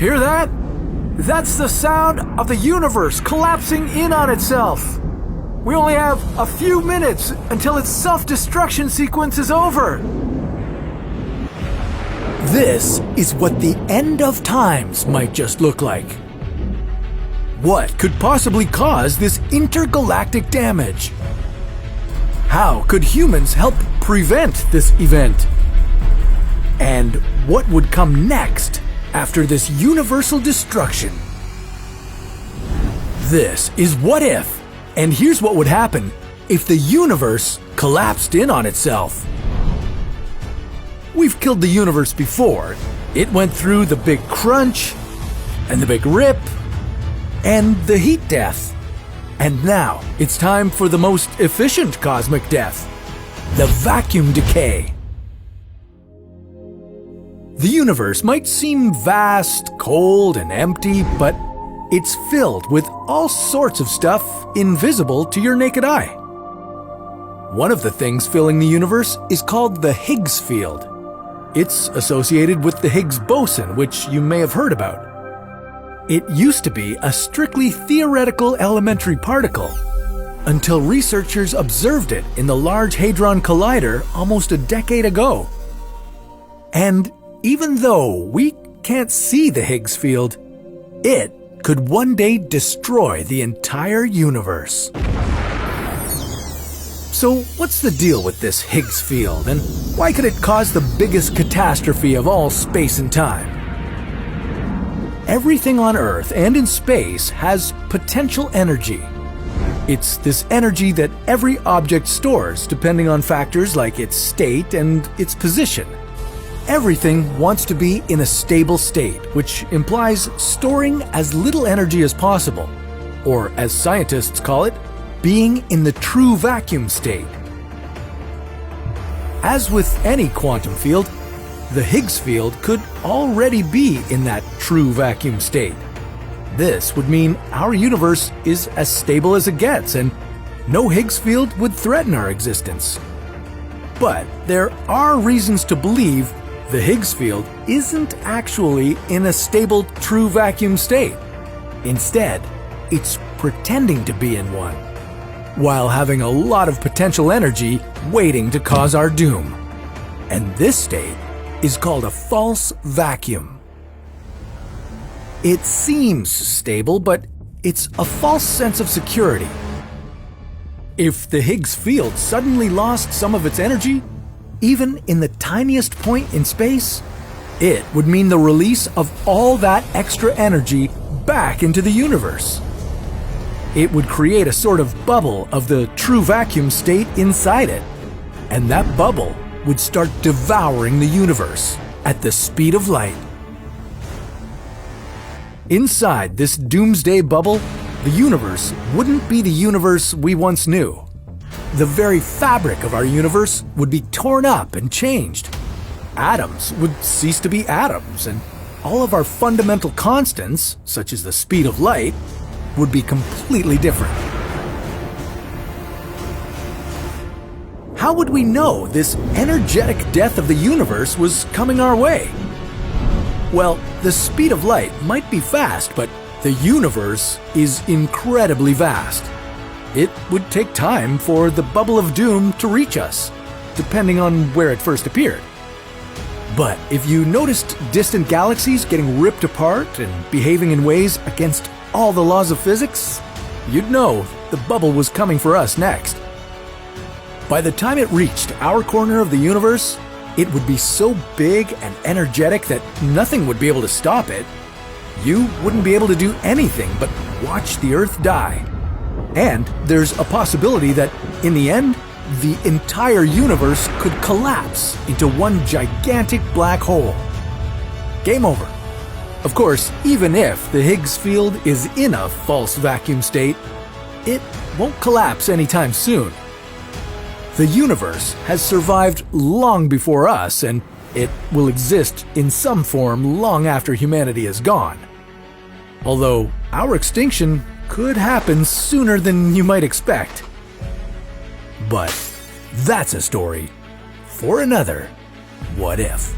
Hear that? That's the sound of the universe collapsing in on itself. We only have a few minutes until its self-destruction sequence is over. This is what the end of times might just look like. What could possibly cause this intergalactic damage? How could humans help prevent this event? And what would come next after this universal destruction? This is What If, and here's what would happen if the universe collapsed in on itself. We've killed the universe before. It went through the big crunch, and the big rip, and the heat death. And now it's time for the most efficient cosmic death, the vacuum decay. The universe might seem vast, cold, and empty, but it's filled with all sorts of stuff invisible to your naked eye. One of the things filling the universe is called the Higgs field. It's associated with the Higgs boson, which you may have heard about. It used to be a strictly theoretical elementary particle until researchers observed it in the Large Hadron Collider almost a decade ago. And even though we can't see the Higgs field, it could one day destroy the entire universe. So what's the deal with this Higgs field, and why could it cause the biggest catastrophe of all space and time? Everything on Earth and in space has potential energy. It's this energy that every object stores depending on factors like its state and its position. Everything wants to be in a stable state, which implies storing as little energy as possible, or as scientists call it, being in the true vacuum state. As with any quantum field, the Higgs field could already be in that true vacuum state. This would mean our universe is as stable as it gets, and no Higgs field would threaten our existence. But there are reasons to believe the Higgs field isn't actually in a stable true vacuum state. Instead, it's pretending to be in one, while having a lot of potential energy waiting to cause our doom. And this state is called a false vacuum. It seems stable, but it's a false sense of security. If the Higgs field suddenly lost some of its energy, even in the tiniest point in space, it would mean the release of all that extra energy back into the universe. It would create a sort of bubble of the true vacuum state inside it, and that bubble would start devouring the universe at the speed of light. Inside this doomsday bubble, the universe wouldn't be the universe we once knew. The very fabric of our universe would be torn up and changed. Atoms would cease to be atoms, and all of our fundamental constants, such as the speed of light, would be completely different. How would we know this energetic death of the universe was coming our way? Well, the speed of light might be fast, but the universe is incredibly vast. It would take time for the bubble of doom to reach us, depending on where it first appeared. But if you noticed distant galaxies getting ripped apart and behaving in ways against all the laws of physics, you'd know the bubble was coming for us next. By the time it reached our corner of the universe, it would be so big and energetic that nothing would be able to stop it. You wouldn't be able to do anything but watch the Earth die. And there's a possibility that, in the end, the entire universe could collapse into one gigantic black hole. Game over. Of course, even if the Higgs field is in a false vacuum state, it won't collapse anytime soon. The universe has survived long before us, and it will exist in some form long after humanity is gone. Although our extinction could happen sooner than you might expect. But that's a story for another What If.